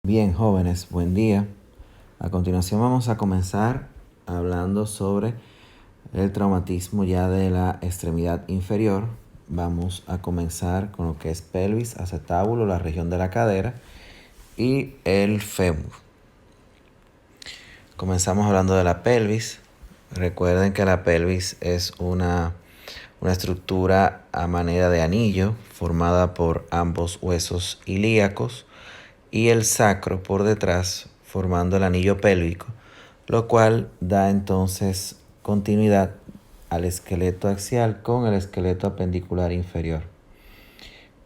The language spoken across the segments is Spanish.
Bien, jóvenes, buen día. A continuación vamos a comenzar hablando sobre el traumatismo ya de la extremidad inferior. Vamos a comenzar con lo que es pelvis, acetábulo, la región de la cadera y el fémur. Comenzamos hablando de la pelvis. Recuerden que la pelvis es una estructura a manera de anillo formada por ambos huesos ilíacos y el sacro por detrás formando el anillo pélvico, lo cual da entonces continuidad al esqueleto axial con el esqueleto apendicular inferior.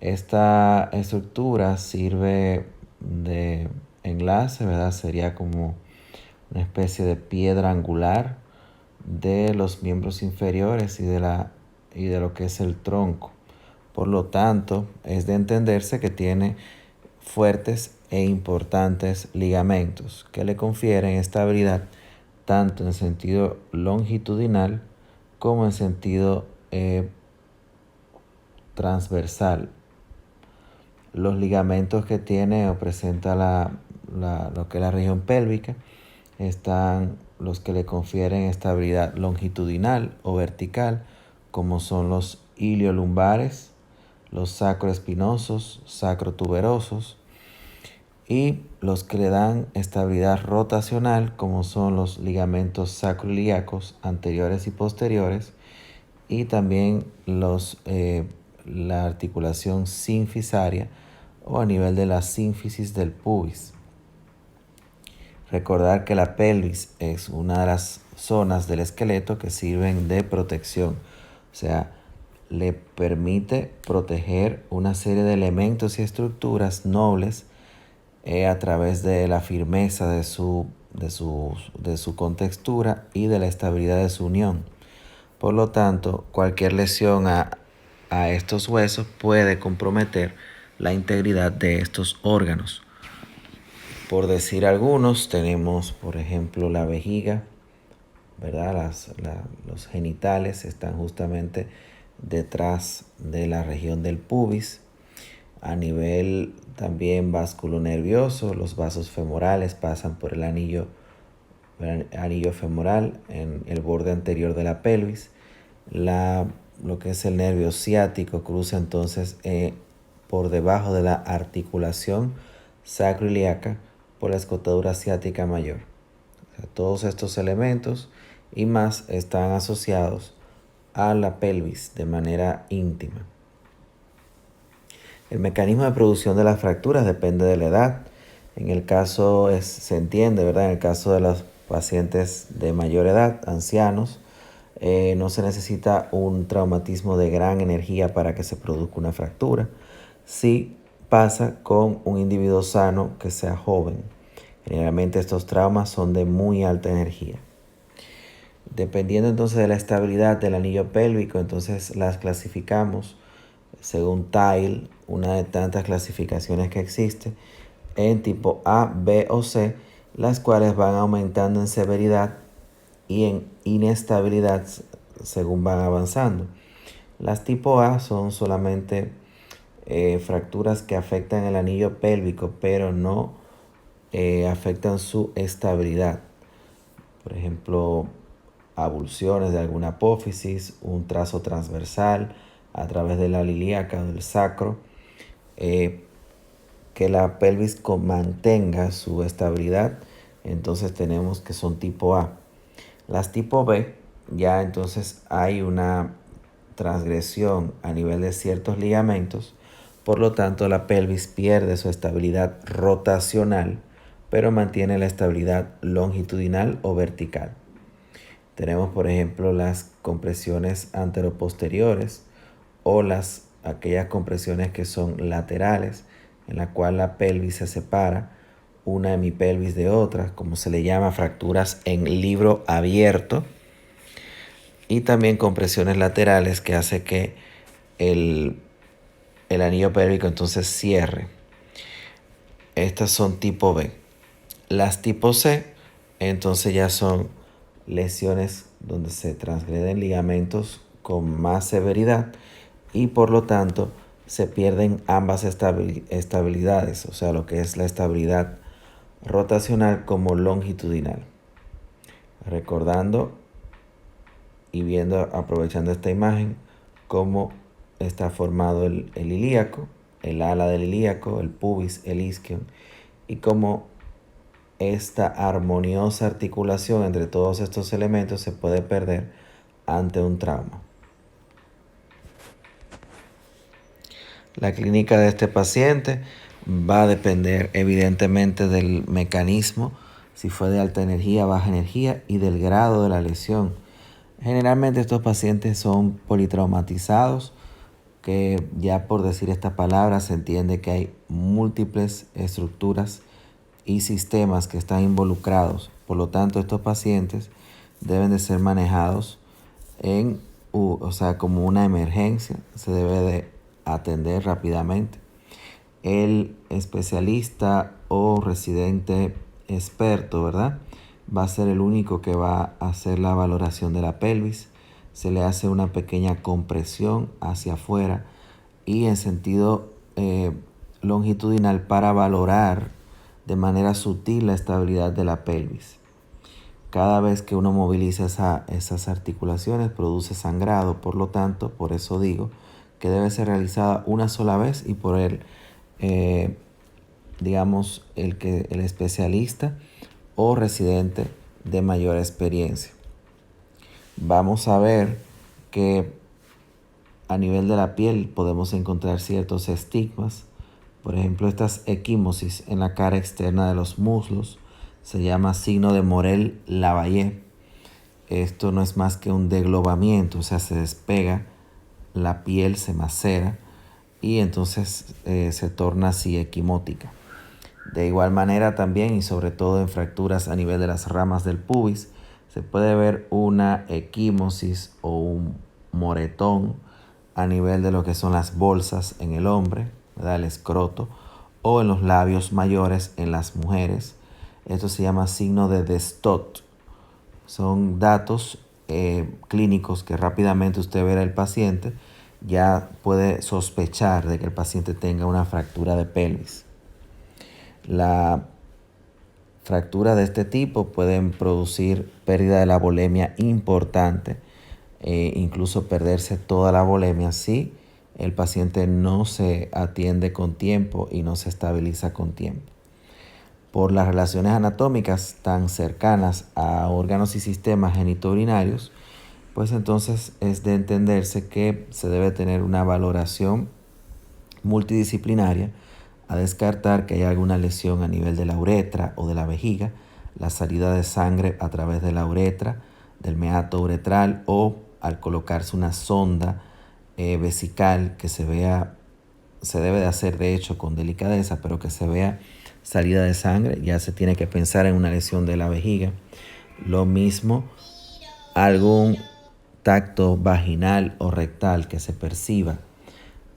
Esta estructura sirve de enlace, ¿verdad? Sería como una especie de piedra angular de los miembros inferiores y de lo que es el tronco. Por lo tanto, es de entenderse que tiene fuertes e importantes ligamentos que le confieren estabilidad tanto en sentido longitudinal como en sentido transversal. Los ligamentos que tiene o presenta lo que es la región pélvica están los que le confieren estabilidad longitudinal o vertical, como son los iliolumbares, los sacroespinosos, sacrotuberosos, y los que le dan estabilidad rotacional, como son los ligamentos sacroiliacos anteriores y posteriores, y también la articulación sinfisaria o a nivel de la sínfisis del pubis. Recordar que la pelvis es una de las zonas del esqueleto que sirven de protección, o sea, le permite proteger una serie de elementos y estructuras nobles a través de la firmeza de su contextura y de la estabilidad de su unión. Por lo tanto, cualquier lesión a estos huesos puede comprometer la integridad de estos órganos. Por decir algunos, tenemos por ejemplo la vejiga, ¿verdad? Los genitales están justamente detrás de la región del pubis. A nivel también vasculonervioso, los vasos femorales pasan por el anillo femoral en el borde anterior de la pelvis. Lo que es el nervio ciático cruza entonces por debajo de la articulación sacroiliaca por la escotadura ciática mayor. O sea, todos estos elementos y más están asociados a la pelvis de manera íntima. El mecanismo de producción de las fracturas depende de la edad. En el caso, se entiende, ¿verdad? En el caso de los pacientes de mayor edad, ancianos, no se necesita un traumatismo de gran energía para que se produzca una fractura. Sí pasa con un individuo sano que sea joven. Generalmente estos traumas son de muy alta energía. Dependiendo entonces de la estabilidad del anillo pélvico, entonces las clasificamos según Tile, una de tantas clasificaciones que existe, en tipo A, B o C, las cuales van aumentando en severidad y en inestabilidad según van avanzando. Las tipo A son solamente fracturas que afectan el anillo pélvico, pero no afectan su estabilidad. Por ejemplo, avulsiones de alguna apófisis, un trazo transversal a través de la ilíaca o del sacro, que la pelvis mantenga su estabilidad, entonces tenemos que son tipo A. Las tipo B, ya entonces hay una transgresión a nivel de ciertos ligamentos, por lo tanto la pelvis pierde su estabilidad rotacional, pero mantiene la estabilidad longitudinal o vertical. Tenemos por ejemplo las compresiones anteroposteriores o aquellas compresiones que son laterales, en la cual la pelvis se separa una hemipelvis de otra, como se le llama, fracturas en libro abierto. Y también compresiones laterales que hace que el anillo pélvico entonces cierre. Estas son tipo B. Las tipo C entonces ya son lesiones donde se transgreden ligamentos con más severidad y por lo tanto se pierden ambas estabilidades, o sea, lo que es la estabilidad rotacional como longitudinal. Recordando y viendo, aprovechando esta imagen, cómo está formado el ilíaco, el ala del ilíaco, el pubis, el isquion, y cómo esta armoniosa articulación entre todos estos elementos se puede perder ante un trauma. La clínica de este paciente va a depender evidentemente del mecanismo, si fue de alta energía, baja energía, y del grado de la lesión. Generalmente estos pacientes son politraumatizados, que ya por decir esta palabra se entiende que hay múltiples estructuras y sistemas que están involucrados. Por lo tanto, estos pacientes deben de ser manejados como una emergencia. Se debe de atender rápidamente. El especialista o residente experto, ¿verdad?, va a ser el único que va a hacer la valoración de la pelvis. Se le hace una pequeña compresión hacia afuera y en sentido longitudinal para valorar de manera sutil la estabilidad de la pelvis. Cada vez que uno moviliza esas articulaciones produce sangrado, por lo tanto, por eso digo que debe ser realizada una sola vez y por el especialista o residente de mayor experiencia. Vamos a ver que a nivel de la piel podemos encontrar ciertos estigmas. Por ejemplo, estas equimosis en la cara externa de los muslos se llama signo de Morel-Lavallée. Esto no es más que un deglobamiento, o sea, se despega la piel, se macera y entonces se torna así equimótica. De igual manera también, y sobre todo en fracturas a nivel de las ramas del pubis, se puede ver una equimosis o un moretón a nivel de lo que son las bolsas en el hombre, ¿verdad?, el escroto, o en los labios mayores en las mujeres. Esto se llama signo de Destot. Son datos clínicos que rápidamente usted verá al paciente, ya puede sospechar de que el paciente tenga una fractura de pelvis. La fractura de este tipo pueden producir pérdida de la volemia importante, incluso perderse toda la volemia si el paciente no se atiende con tiempo y no se estabiliza con tiempo. Por las relaciones anatómicas tan cercanas a órganos y sistemas genitourinarios, pues entonces es de entenderse que se debe tener una valoración multidisciplinaria a descartar que haya alguna lesión a nivel de la uretra o de la vejiga, la salida de sangre a través de la uretra, del meato uretral, o al colocarse una sonda vesical que se debe de hacer de hecho con delicadeza, pero que se vea salida de sangre, ya se tiene que pensar en una lesión de la vejiga. Lo mismo, algún tacto vaginal o rectal que se perciba,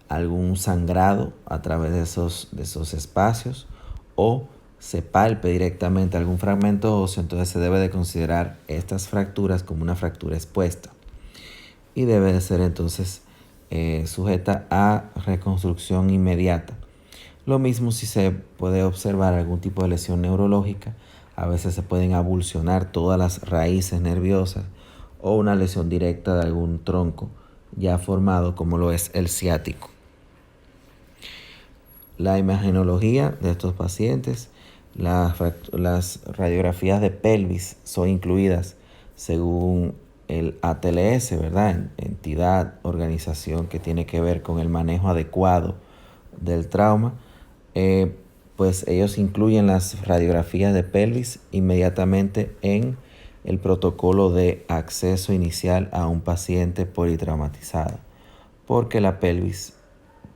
algún sangrado a través de esos espacios, o se palpe directamente algún fragmento óseo, entonces se debe de considerar estas fracturas como una fractura expuesta y debe de ser entonces sujeta a reconstrucción inmediata. Lo mismo si se puede observar algún tipo de lesión neurológica, a veces se pueden avulsionar todas las raíces nerviosas o una lesión directa de algún tronco ya formado como lo es el ciático. La imagenología de estos pacientes, las radiografías de pelvis son incluidas según el ATLS, ¿verdad? Entidad, organización que tiene que ver con el manejo adecuado del trauma. Pues ellos incluyen las radiografías de pelvis inmediatamente en el protocolo de acceso inicial a un paciente politraumatizado, porque la pelvis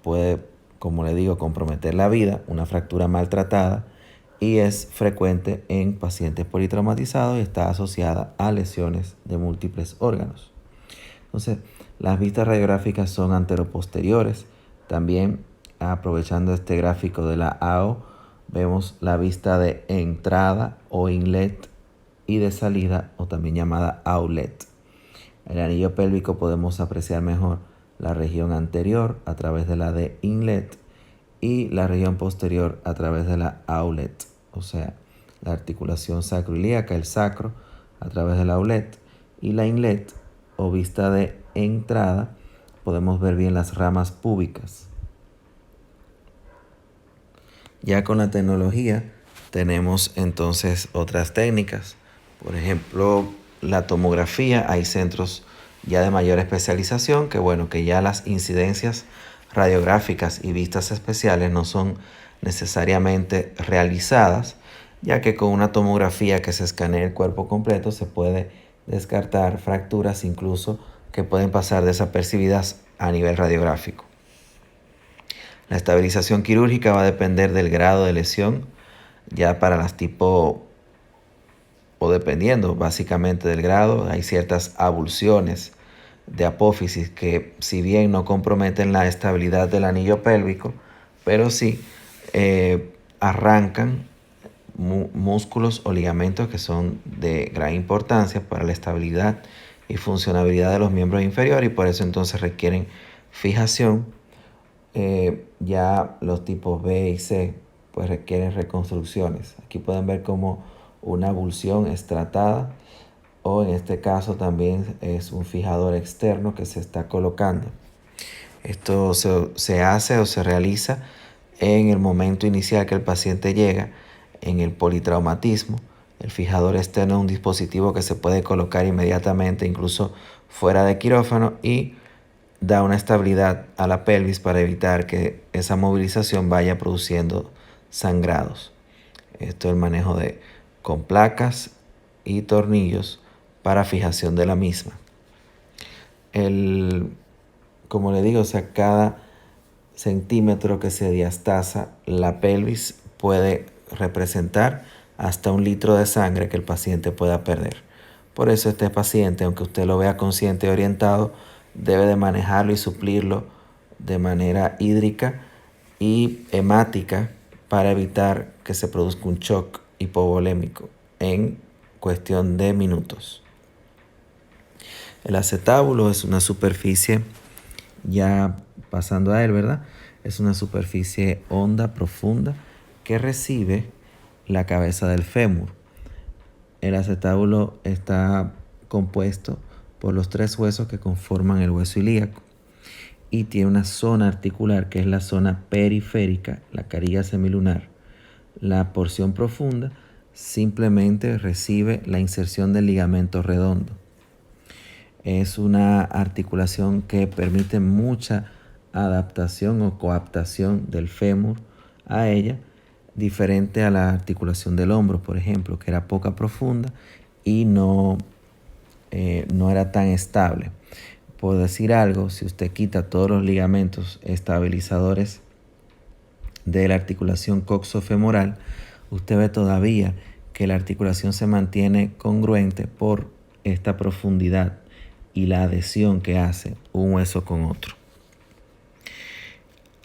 puede, como le digo, comprometer la vida, una fractura maltratada, y es frecuente en pacientes politraumatizados y está asociada a lesiones de múltiples órganos. Entonces, las vistas radiográficas son anteroposteriores. También, aprovechando este gráfico de la AO, vemos la vista de entrada o inlet y de salida, o también llamada outlet. En el anillo pélvico podemos apreciar mejor la región anterior a través de la de inlet y la región posterior a través de la outlet. O sea, la articulación sacroiliaca, el sacro, a través de la outlet, y la inlet o vista de entrada, podemos ver bien las ramas púbicas. Ya con la tecnología tenemos entonces otras técnicas. Por ejemplo, la tomografía. Hay centros ya de mayor especialización que ya las incidencias radiográficas y vistas especiales no son necesariamente realizadas, ya que con una tomografía que se escanee el cuerpo completo se puede descartar fracturas incluso que pueden pasar desapercibidas a nivel radiográfico. La estabilización quirúrgica va a depender del grado de lesión, ya para las tipo, o dependiendo básicamente del grado, hay ciertas avulsiones de apófisis que, si bien no comprometen la estabilidad del anillo pélvico, pero sí arrancan músculos o ligamentos que son de gran importancia para la estabilidad y funcionabilidad de los miembros inferiores, y por eso entonces requieren fijación. Ya los tipos B y C pues requieren reconstrucciones. Aquí pueden ver como una avulsión estratada, o en este caso también es un fijador externo que se está colocando. Esto se hace o se realiza en el momento inicial que el paciente llega en el politraumatismo. El fijador externo es un dispositivo que se puede colocar inmediatamente, incluso fuera de quirófano, y da una estabilidad a la pelvis para evitar que esa movilización vaya produciendo sangrados. Esto es el manejo con placas y tornillos para fijación de la misma. Como le digo, cada centímetro que se diastasa la pelvis puede representar hasta 1 litro de sangre que el paciente pueda perder. Por eso este paciente, aunque usted lo vea consciente y orientado, debe de manejarlo y suplirlo de manera hídrica y hemática para evitar que se produzca un shock hipovolémico en cuestión de minutos. El acetábulo es una superficie, ya pasando a él, ¿verdad? Es una superficie honda, profunda, que recibe la cabeza del fémur. El acetábulo está compuesto por los 3 huesos que conforman el hueso ilíaco, y tiene una zona articular que es la zona periférica, la carilla semilunar. La porción profunda simplemente recibe la inserción del ligamento redondo. Es una articulación que permite mucha adaptación o coaptación del fémur a ella, diferente a la articulación del hombro, por ejemplo, que era poca profunda y no era tan estable. Por decir algo, si usted quita todos los ligamentos estabilizadores de la articulación coxofemoral, usted ve todavía que la articulación se mantiene congruente por esta profundidad y la adhesión que hace un hueso con otro.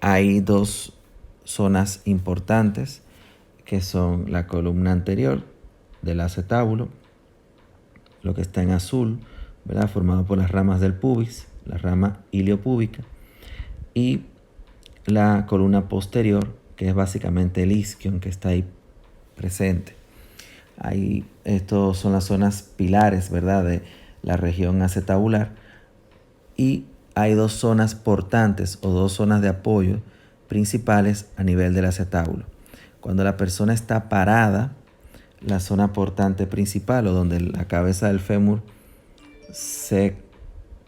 Hay 2 zonas importantes que son la columna anterior del acetábulo, lo que está en azul, ¿verdad? Formado por las ramas del pubis, la rama iliopúbica, y la columna posterior, que es básicamente el isquion, que está ahí presente. Estos son las zonas pilares, ¿verdad?, de la región acetabular, y hay 2 zonas portantes o 2 zonas de apoyo principales a nivel del acetábulo. Cuando la persona está parada, la zona portante principal, o donde la cabeza del fémur se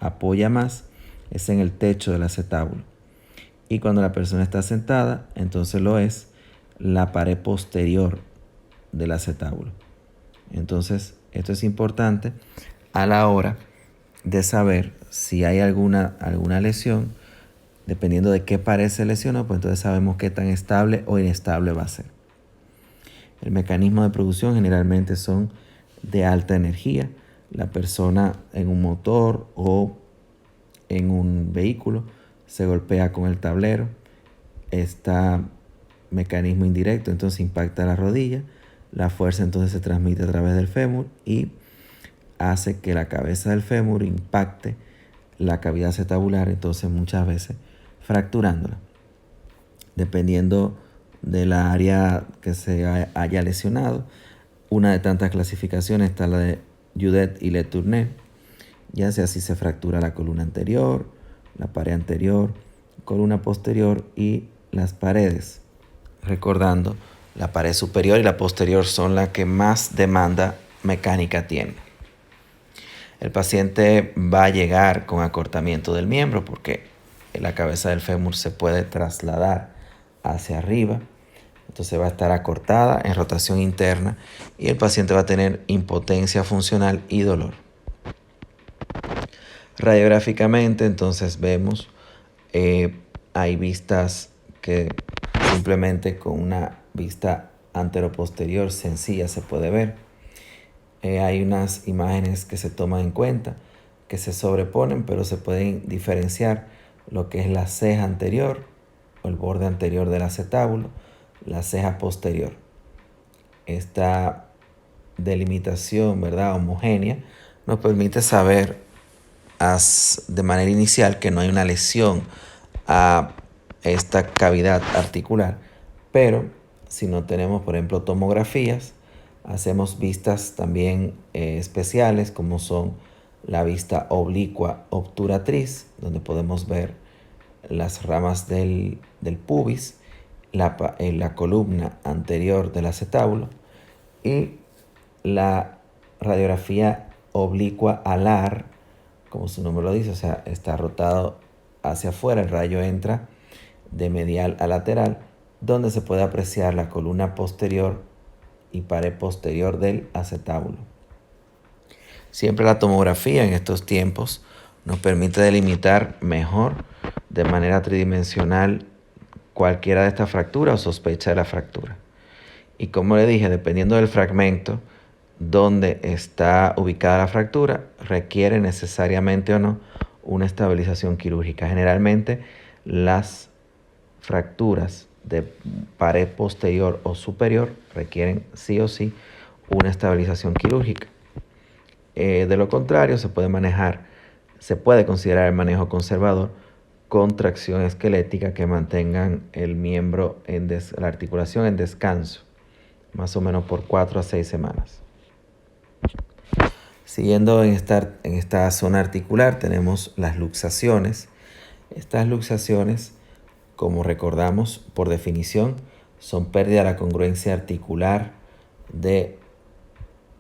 apoya más, es en el techo del acetábulo. Y cuando la persona está sentada, entonces lo es la pared posterior del acetábulo. Entonces, esto es importante a la hora de saber si hay alguna lesión. Dependiendo de qué pared se lesionó, pues entonces sabemos qué tan estable o inestable va a ser. El mecanismo de producción generalmente son de alta energía. La persona en un motor o en un vehículo se golpea con el tablero. Este mecanismo indirecto entonces impacta la rodilla. La fuerza entonces se transmite a través del fémur y hace que la cabeza del fémur impacte la cavidad acetabular, entonces muchas veces fracturándola. Dependiendo de la área que se haya lesionado, una de tantas clasificaciones, está la de Judet y Le Tourné, ya sea si se fractura la columna anterior, la pared anterior, columna posterior y las paredes. Recordando, la pared superior y la posterior son las que más demanda mecánica tienen. El paciente va a llegar con acortamiento del miembro porque la cabeza del fémur se puede trasladar hacia arriba. Entonces va a estar acortada en rotación interna y el paciente va a tener impotencia funcional y dolor. Radiográficamente, entonces vemos, hay vistas que simplemente con una vista anteroposterior sencilla se puede ver. Hay unas imágenes que se toman en cuenta, que se sobreponen, pero se pueden diferenciar lo que es la ceja anterior o el borde anterior del acetábulo, la ceja posterior. Esta delimitación, ¿verdad?, homogénea, nos permite saber de manera inicial que no hay una lesión a esta cavidad articular, pero si no tenemos, por ejemplo, tomografías, hacemos vistas también especiales, como son la vista oblicua obturatriz, donde podemos ver las ramas del pubis, la columna anterior del acetábulo, y la radiografía oblicua alar, como su nombre lo dice, o sea, está rotado hacia afuera, el rayo entra de medial a lateral, donde se puede apreciar la columna posterior y pared posterior del acetábulo. Siempre la tomografía en estos tiempos nos permite delimitar mejor de manera tridimensional cualquiera de estas fracturas o sospecha de la fractura. Y como le dije, dependiendo del fragmento donde está ubicada la fractura, requiere necesariamente o no una estabilización quirúrgica. Generalmente las fracturas de pared posterior o superior requieren sí o sí una estabilización quirúrgica. De lo contrario, se puede considerar el manejo conservador con tracción esquelética que mantengan el miembro, la articulación en descanso, más o menos por 4 a 6 semanas. Siguiendo en esta zona articular tenemos las luxaciones. Estas luxaciones, como recordamos por definición, son pérdida de la congruencia articular de,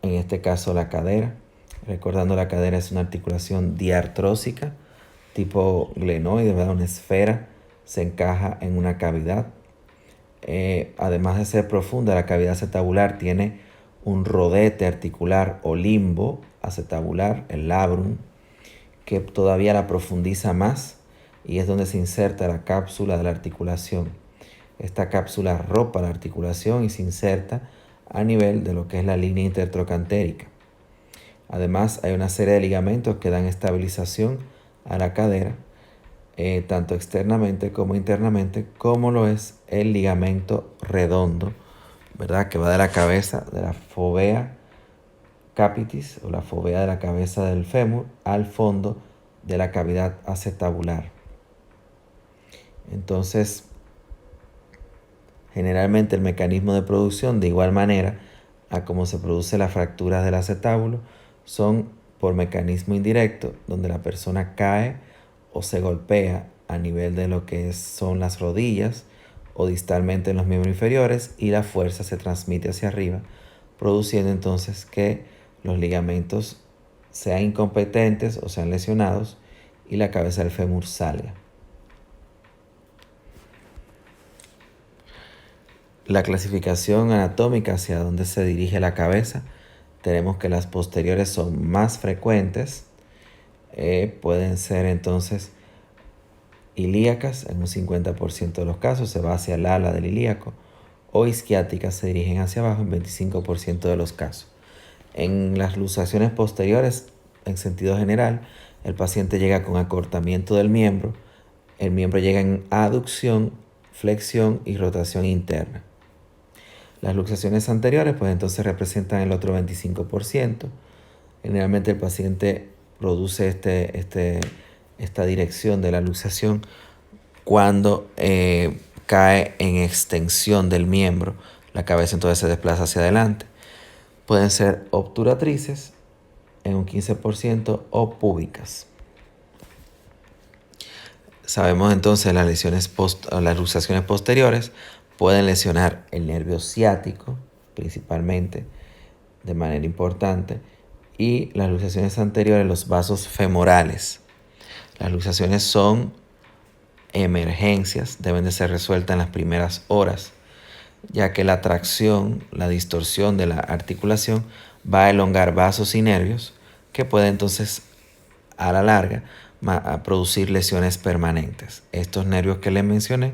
en este caso, la cadera. Recordando, la cadera es una articulación diartrósica, tipo glenoide, ¿verdad? Una esfera, se encaja en una cavidad. Además de ser profunda, la cavidad acetabular tiene un rodete articular o limbo acetabular, el labrum, que todavía la profundiza más y es donde se inserta la cápsula de la articulación. Esta cápsula ropa la articulación y se inserta a nivel de lo que es la línea intertrocantérica. Además, hay una serie de ligamentos que dan estabilización a la cadera, tanto externamente como internamente, como lo es el ligamento redondo, ¿verdad?, que va de la cabeza, de la fovea capitis o la fovea de la cabeza del fémur al fondo de la cavidad acetabular. Entonces, generalmente el mecanismo de producción, de igual manera a cómo se produce las fracturas del acetábulo, son por mecanismo indirecto, donde la persona cae o se golpea a nivel de lo que son las rodillas o distalmente en los miembros inferiores, y la fuerza se transmite hacia arriba, produciendo entonces que los ligamentos sean incompetentes o sean lesionados y la cabeza del fémur salga. La clasificación anatómica hacia dónde se dirige la cabeza, tenemos que las posteriores son más frecuentes, pueden ser entonces ilíacas en un 50% de los casos, se va hacia el ala del ilíaco, o isquiáticas se dirigen hacia abajo en 25% de los casos. En las luxaciones posteriores, en sentido general, el paciente llega con acortamiento del miembro, el miembro llega en aducción, flexión y rotación interna. Las luxaciones anteriores, pues entonces representan el otro 25%. Generalmente el paciente produce esta dirección de la luxación cuando cae en extensión del miembro. La cabeza entonces se desplaza hacia adelante. Pueden ser obturatrices en un 15% o púbicas. Sabemos entonces las luxaciones posteriores pueden lesionar el nervio ciático, principalmente, de manera importante, y las luxaciones anteriores, los vasos femorales. Las luxaciones son emergencias, deben de ser resueltas en las primeras horas, ya que la tracción, la distorsión de la articulación va a elongar vasos y nervios que puede entonces a la larga a producir lesiones permanentes. Estos nervios que les mencioné,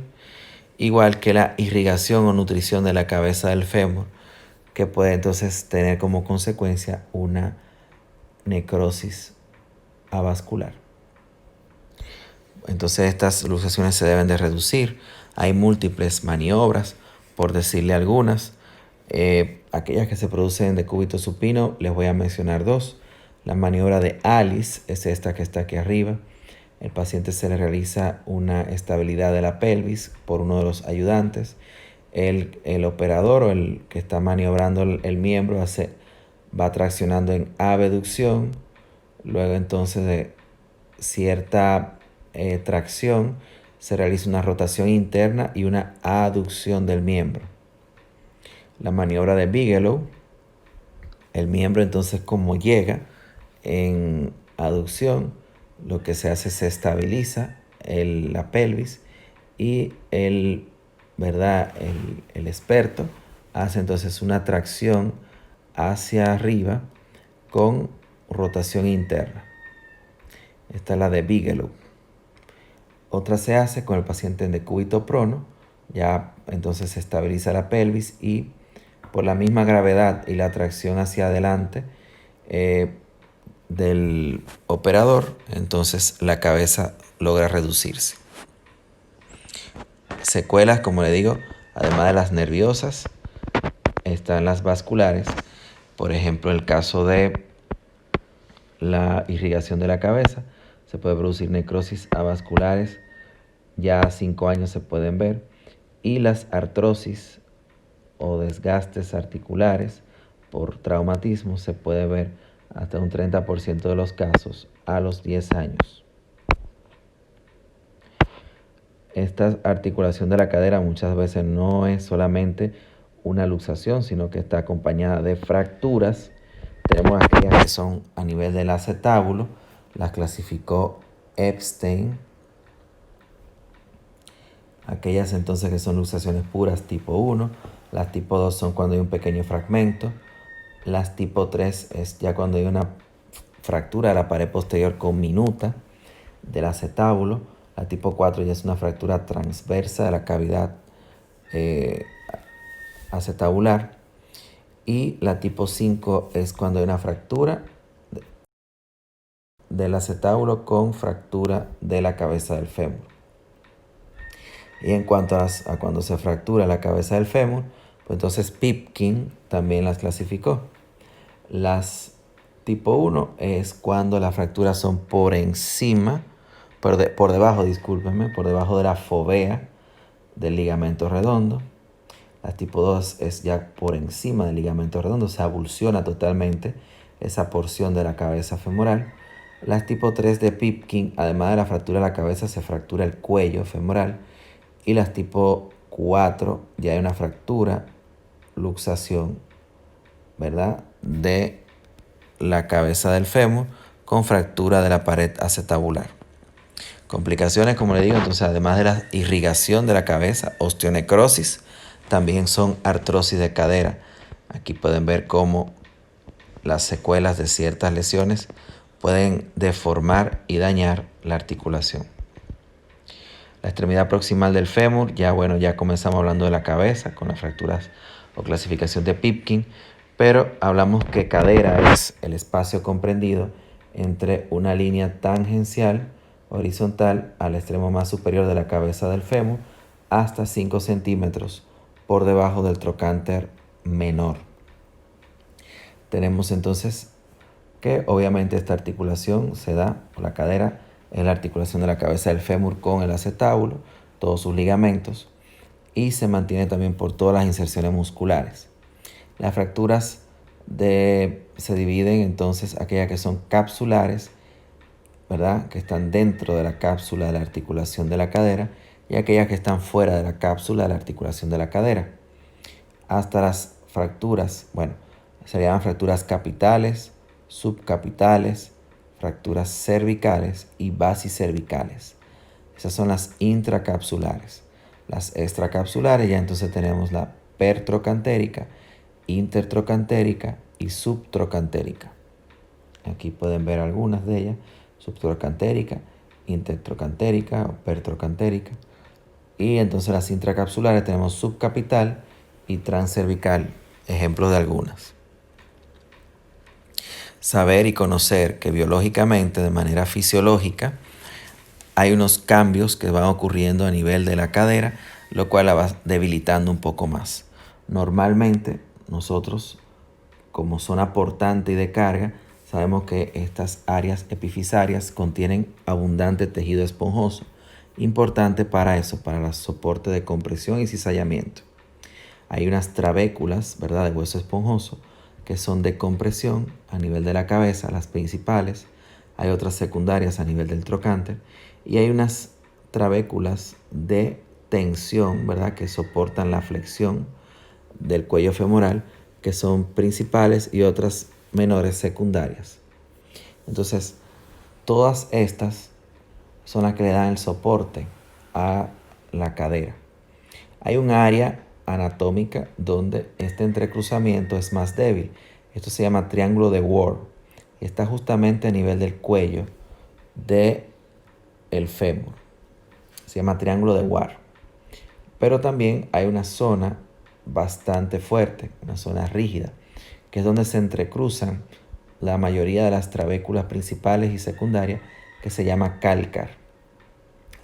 igual que la irrigación o nutrición de la cabeza del fémur, que puede entonces tener como consecuencia una necrosis avascular. Entonces estas luxaciones se deben de reducir. Hay múltiples maniobras, por decirle algunas. Aquellas que se producen en decúbito supino, les voy a mencionar dos. La maniobra de Alice es esta que está aquí arriba. El paciente se le realiza una estabilidad de la pelvis por uno de los ayudantes. El operador o el que está maniobrando el miembro va traccionando en abducción. Luego entonces de cierta tracción se realiza una rotación interna y una aducción del miembro. La maniobra de Bigelow, el miembro entonces como llega en aducción, lo que se hace se estabiliza la pelvis y el experto hace entonces una tracción hacia arriba con rotación interna. Esta es la de Bigelow. Otra se hace con el paciente en decúbito prono, ya entonces se estabiliza la pelvis y por la misma gravedad y la tracción hacia adelante del operador, entonces la cabeza logra reducirse. Secuelas, como le digo, además de las nerviosas, están las vasculares. Por ejemplo, en el caso de la irrigación de la cabeza, se puede producir necrosis avasculares, ya a 5 años se pueden ver, y las artrosis o desgastes articulares por traumatismo se puede ver hasta un 30% de los casos a los 10 años. Esta articulación de la cadera muchas veces no es solamente una luxación, sino que está acompañada de fracturas. Tenemos aquellas que son a nivel del acetábulo, las clasificó Epstein. Aquellas entonces que son luxaciones puras tipo 1, las tipo 2 son cuando hay un pequeño fragmento, las tipo 3 es ya cuando hay una fractura de la pared posterior con minuta del acetábulo, la tipo 4 ya es una fractura transversa de la cavidad acetabular y la tipo 5 es cuando hay una fractura del acetábulo con fractura de la cabeza del fémur. Y en cuanto a cuando se fractura la cabeza del fémur, pues entonces Pipkin también las clasificó. Las tipo 1 es cuando las fracturas son por encima, por debajo, discúlpenme, por debajo de la fovea del ligamento redondo. La tipo 2 es ya por encima del ligamento redondo, se abulsiona totalmente esa porción de la cabeza femoral. Las tipo 3 de Pipkin, además de la fractura de la cabeza, se fractura el cuello femoral. Y las tipo 4 ya hay una fractura, luxación, ¿verdad?, de la cabeza del fémur con fractura de la pared acetabular. Complicaciones, como le digo, entonces además de la irrigación de la cabeza, osteonecrosis, también son artrosis de cadera. Aquí pueden ver cómo las secuelas de ciertas lesiones pueden deformar y dañar la articulación. La extremidad proximal del fémur, ya comenzamos hablando de la cabeza con las fracturas o clasificación de Pipkin, pero hablamos que cadera es el espacio comprendido entre una línea tangencial horizontal al extremo más superior de la cabeza del fémur hasta 5 centímetros por debajo del trocánter menor. Tenemos entonces que obviamente esta articulación se da por la cadera, es la articulación de la cabeza del fémur con el acetábulo, todos sus ligamentos, y se mantiene también por todas las inserciones musculares. Las fracturas se dividen entonces aquellas que son capsulares, ¿verdad? Que están dentro de la cápsula de la articulación de la cadera, y aquellas que están fuera de la cápsula de la articulación de la cadera. Hasta las fracturas, bueno, se llaman fracturas capitales, subcapitales, fracturas cervicales y basicervicales. Esas son las intracapsulares. Las extracapsulares, ya entonces tenemos la pertrocantérica, intertrocantérica y subtrocantérica. Aquí pueden ver algunas de ellas: subtrocantérica, intertrocantérica o pertrocantérica. Y entonces las intracapsulares tenemos subcapital y transcervical, ejemplos de algunas. Saber y conocer que biológicamente, de manera fisiológica, hay unos cambios que van ocurriendo a nivel de la cadera, lo cual la va debilitando un poco más. Normalmente nosotros, como zona portante y de carga, sabemos que estas áreas epifisarias contienen abundante tejido esponjoso, importante para eso, para el soporte de compresión y cizallamiento. Hay unas trabéculas, ¿verdad?, de hueso esponjoso, que son de compresión a nivel de la cabeza, las principales. Hay otras secundarias a nivel del trocánter. Y hay unas trabéculas de tensión, ¿verdad?, que soportan la flexión del cuello femoral, que son principales, y otras menores secundarias. Entonces, todas estas son las que le dan el soporte a la cadera. Hay un área anatómica donde este entrecruzamiento es más débil. Esto se llama triángulo de Ward y está justamente a nivel del cuello del fémur. Se llama triángulo de Ward. Pero también hay una zona bastante fuerte, una zona rígida, que es donde se entrecruzan la mayoría de las trabéculas principales y secundarias, que se llama cálcar.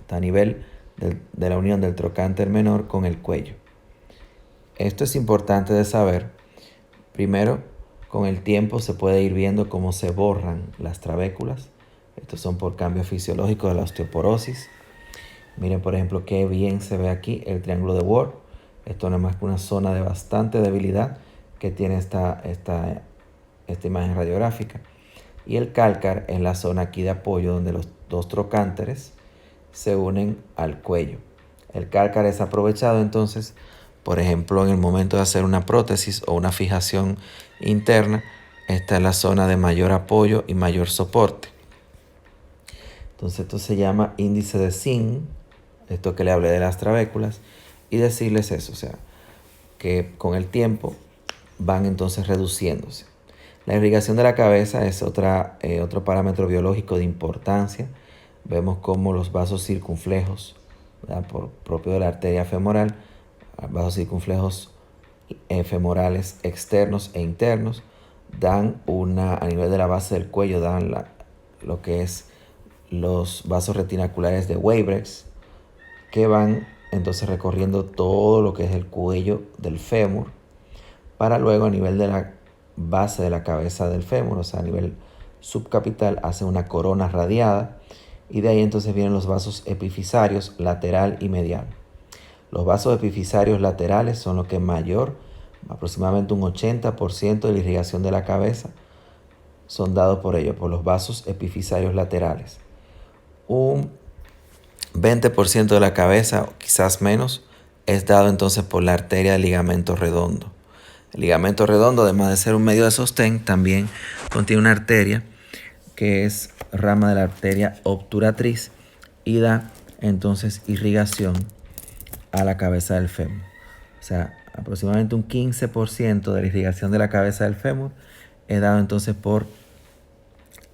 Está a nivel de la unión del trocánter menor con el cuello. Esto es importante de saber. Primero, con el tiempo se puede ir viendo cómo se borran las trabéculas. Estos son por cambio fisiológico de la osteoporosis. Miren, por ejemplo, qué bien se ve aquí el triángulo de Ward. Esto no es más que una zona de bastante debilidad que tiene esta imagen radiográfica. Y el cálcar es la zona aquí de apoyo donde los dos trocánteres se unen al cuello. El cálcar es aprovechado entonces, por ejemplo, en el momento de hacer una prótesis o una fijación interna. Esta es la zona de mayor apoyo y mayor soporte. Entonces esto se llama índice de Singh, esto que le hablé de las trabéculas, y decirles eso, o sea, que con el tiempo van entonces reduciéndose. La irrigación de la cabeza es otro parámetro biológico de importancia. Vemos cómo los vasos circunflejos, propio de la arteria femoral, vasos circunflejos femorales externos e internos, dan a nivel de la base del cuello, dan lo que es los vasos retinaculares de Weisbrod, que van entonces recorriendo todo lo que es el cuello del fémur, para luego a nivel de la base de la cabeza del fémur, o sea, a nivel subcapital, hace una corona radiada, y de ahí entonces vienen los vasos epifisarios lateral y medial. Los vasos epifisarios laterales son los que mayor, aproximadamente un 80% de la irrigación de la cabeza son dados por ellos, por los vasos epifisarios laterales. Un 20% de la cabeza, o quizás menos, es dado entonces por la arteria del ligamento redondo. El ligamento redondo, además de ser un medio de sostén, también contiene una arteria que es rama de la arteria obturatriz y da entonces irrigación a la cabeza del fémur. O sea, aproximadamente un 15% de la irrigación de la cabeza del fémur es dado entonces por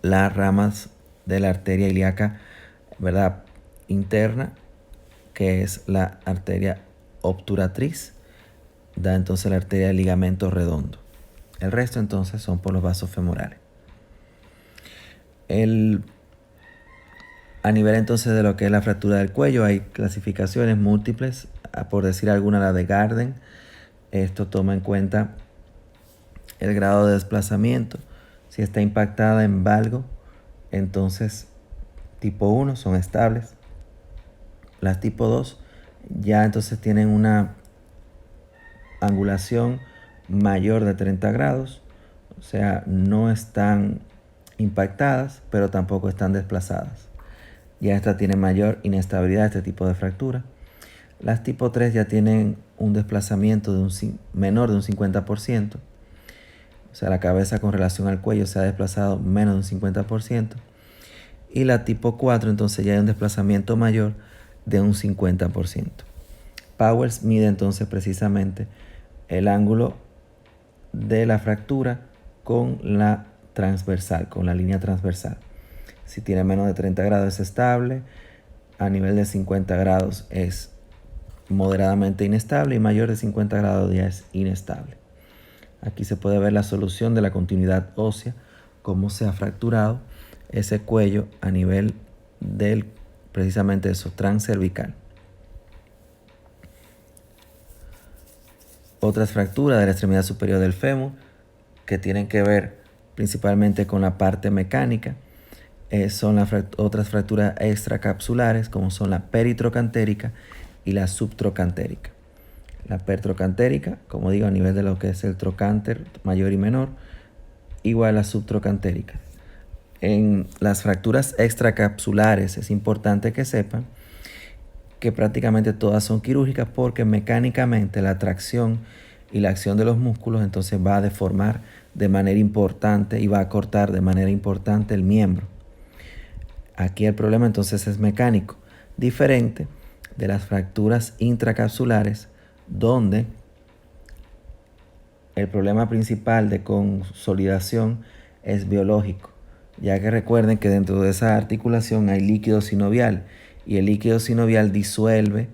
las ramas de la arteria ilíaca, ¿verdad?, interna, que es la arteria obturatriz, da entonces la arteria del ligamento redondo. El resto entonces son por los vasos femorales. A nivel entonces de lo que es la fractura del cuello, hay clasificaciones múltiples, por decir alguna, la de Garden. Esto toma en cuenta el grado de desplazamiento. Si está impactada en valgo, entonces tipo 1 son estables. Las tipo 2 ya entonces tienen una angulación mayor de 30 grados, O sea, no están impactadas, pero tampoco están desplazadas. Ya esta tiene mayor inestabilidad, este tipo de fractura. Las tipo 3 ya tienen un desplazamiento menor de un 50%. O sea, la cabeza con relación al cuello se ha desplazado menos de un 50%. Y la tipo 4 entonces ya hay un desplazamiento mayor de un 50%. Powers mide entonces precisamente el ángulo de la fractura con la transversal, con la línea transversal. Si tiene menos de 30 grados es estable, a nivel de 50 grados es moderadamente inestable y mayor de 50 grados ya es inestable. Aquí se puede ver la solución de la continuidad ósea, cómo se ha fracturado ese cuello a nivel del, precisamente eso, transcervical. Otras fracturas de la extremidad superior del fémur que tienen que ver principalmente con la parte mecánica son las otras fracturas extracapsulares, como son la peritrocantérica y la subtrocantérica. La pertrocantérica, como digo, a nivel de lo que es el trocánter mayor y menor, igual a la subtrocantérica. En las fracturas extracapsulares es importante que sepan que prácticamente todas son quirúrgicas porque mecánicamente la tracción y la acción de los músculos entonces va a deformar de manera importante y va a cortar de manera importante el miembro. Aquí el problema entonces es mecánico, diferente de las fracturas intracapsulares, donde el problema principal de consolidación es biológico, ya que recuerden que dentro de esa articulación hay líquido sinovial y el líquido sinovial disuelve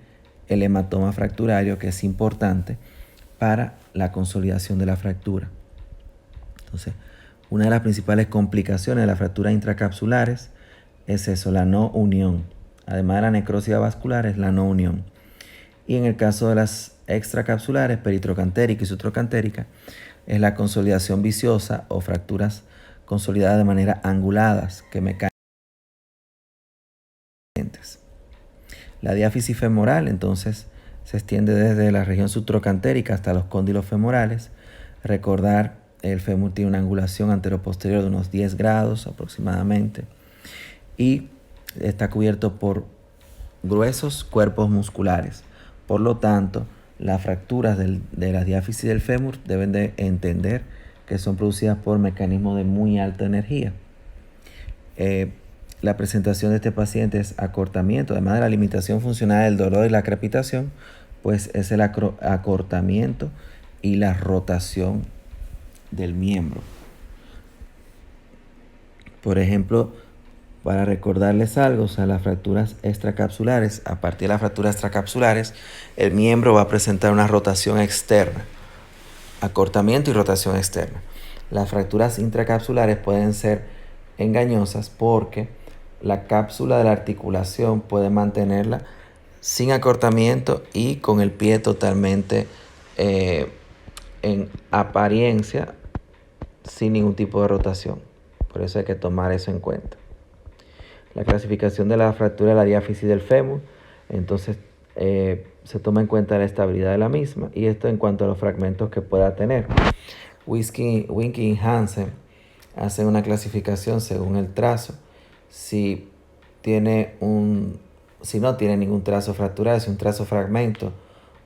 el hematoma fracturario, que es importante para la consolidación de la fractura. Entonces, una de las principales complicaciones de las fracturas intracapsulares es eso, la no unión. Además de la necrosis vascular, es la no unión. Y en el caso de las extracapsulares, peritrocantérica y subtrocantérica, es la consolidación viciosa o fracturas consolidadas de manera anguladas que mecánicamente. La diáfisis femoral entonces se extiende desde la región subtrocantérica hasta los cóndilos femorales. Recordar, el fémur tiene una angulación anteroposterior de unos 10 grados aproximadamente y está cubierto por gruesos cuerpos musculares. Por lo tanto, las fracturas de la diáfisis del fémur deben de entender que son producidas por mecanismos de muy alta energía. La presentación de este paciente es acortamiento, además de la limitación funcional del dolor y la crepitación, pues es el acortamiento y la rotación del miembro. Por ejemplo, para recordarles algo, o sea, las fracturas extracapsulares, a partir de las fracturas extracapsulares, el miembro va a presentar una rotación externa, acortamiento y rotación externa. Las fracturas intracapsulares pueden ser engañosas porque la cápsula de la articulación puede mantenerla sin acortamiento y con el pie totalmente en apariencia sin ningún tipo de rotación. Por eso hay que tomar eso en cuenta. La clasificación de la fractura de la diáfisis del fémur, entonces se toma en cuenta la estabilidad de la misma y esto en cuanto a los fragmentos que pueda tener. Winke y Hansen hacen una clasificación según el trazo. Si no tiene ningún trazo fracturado, si un trazo fragmento,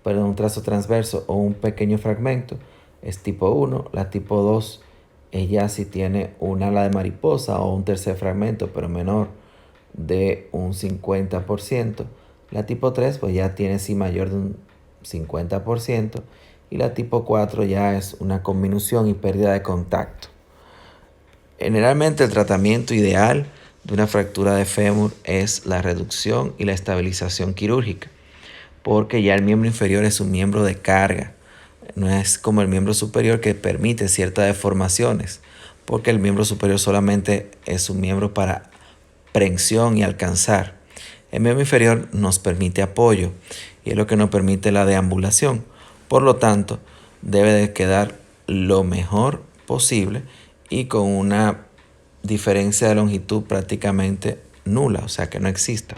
perdón, un trazo transverso o un pequeño fragmento, es tipo 1. La tipo 2 ella si tiene un ala de mariposa o un tercer fragmento, pero menor de un 50%. La tipo 3 pues ya tiene sí mayor de un 50%. Y la tipo 4 ya es una conminución y pérdida de contacto. Generalmente el tratamiento ideal de una fractura de fémur es la reducción y la estabilización quirúrgica, porque ya el miembro inferior es un miembro de carga. No es como el miembro superior que permite ciertas deformaciones, porque el miembro superior solamente es un miembro para prensión y alcanzar. El miembro inferior nos permite apoyo y es lo que nos permite la deambulación. Por lo tanto, debe de quedar lo mejor posible y con una diferencia de longitud prácticamente nula, o sea que no exista.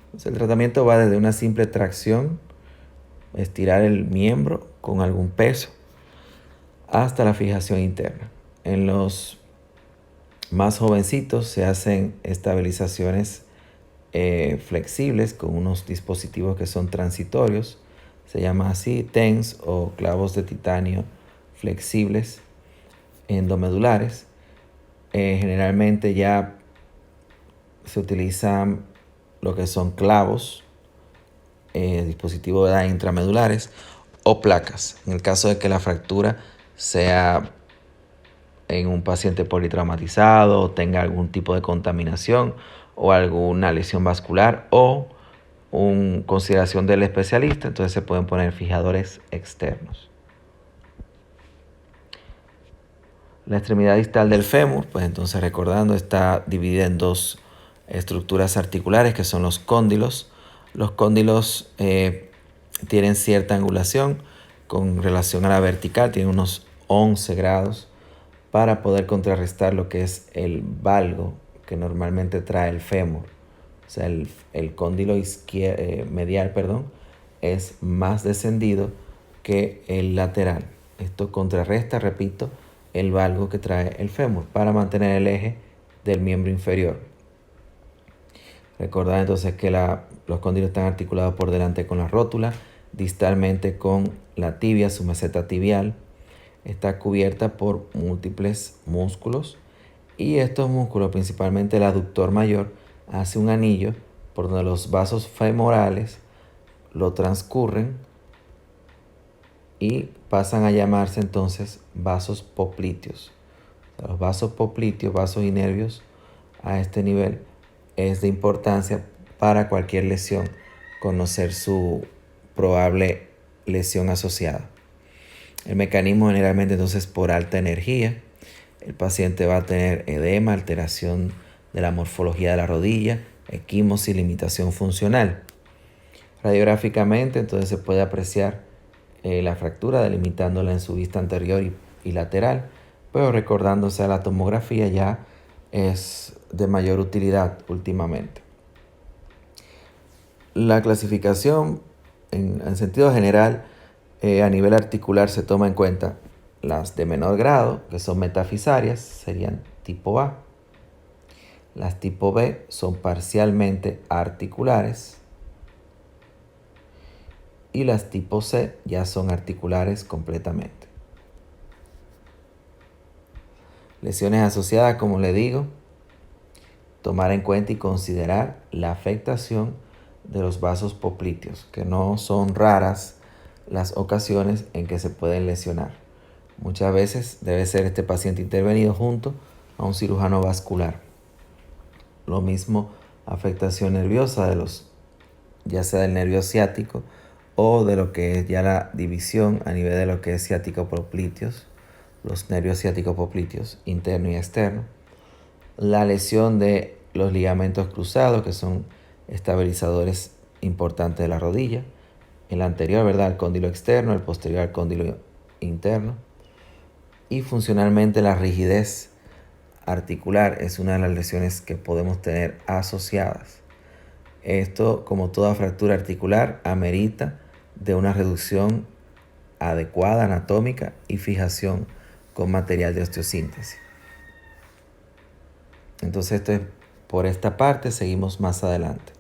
Entonces, el tratamiento va desde una simple tracción, estirar el miembro con algún peso, hasta la fijación interna. En los más jovencitos se hacen estabilizaciones flexibles con unos dispositivos que son transitorios, se llama así TENS o clavos de titanio flexibles endomedulares. Generalmente ya se utilizan lo que son clavos, dispositivos intramedulares o placas. En el caso de que la fractura sea en un paciente politraumatizado, tenga algún tipo de contaminación o alguna lesión vascular o consideración del especialista, entonces se pueden poner fijadores externos. La extremidad distal del fémur, pues entonces recordando, está dividida en dos estructuras articulares que son los cóndilos. Los cóndilos tienen cierta angulación con relación a la vertical, tienen unos 11 grados para poder contrarrestar lo que es el valgo que normalmente trae el fémur. O sea, el cóndilo medial, es más descendido que el lateral. Esto contrarresta, repito, el valgo que trae el fémur para mantener el eje del miembro inferior. Recordad entonces que los cóndilos están articulados por delante con la rótula, distalmente con la tibia, su meseta tibial. Está cubierta por múltiples músculos y estos músculos, principalmente el aductor mayor, hace un anillo por donde los vasos femorales lo transcurren y pasan a llamarse entonces vasos popliteos. Los vasos popliteos, vasos y nervios a este nivel es de importancia para cualquier lesión, conocer su probable lesión asociada. El mecanismo generalmente entonces por alta energía. El paciente va a tener edema, alteración de la morfología de la rodilla, equimosis, limitación funcional. Radiográficamente entonces se puede apreciar la fractura delimitándola en su vista anterior y lateral, pero recordándose a la tomografía ya es de mayor utilidad últimamente. La clasificación en sentido general a nivel articular se toma en cuenta las de menor grado, que son metafisarias, serían tipo A. Las tipo B son parcialmente articulares. Y las tipo C ya son articulares completamente. Lesiones asociadas, como le digo, tomar en cuenta y considerar la afectación de los vasos popliteos, que no son raras las ocasiones en que se pueden lesionar. Muchas veces debe ser este paciente intervenido junto a un cirujano vascular. Lo mismo, afectación nerviosa ya sea del nervio ciático o de lo que es ya la división a nivel de lo que es ciático-popliteos, los nervios ciático-popliteos interno y externo. La lesión de los ligamentos cruzados, que son estabilizadores importantes de la rodilla. El anterior, ¿verdad?, al cóndilo externo, el posterior al cóndilo interno. Y funcionalmente la rigidez articular es una de las lesiones que podemos tener asociadas. Esto, como toda fractura articular, amerita de una reducción adecuada anatómica y fijación con material de osteosíntesis. Entonces esto es por esta parte, seguimos más adelante.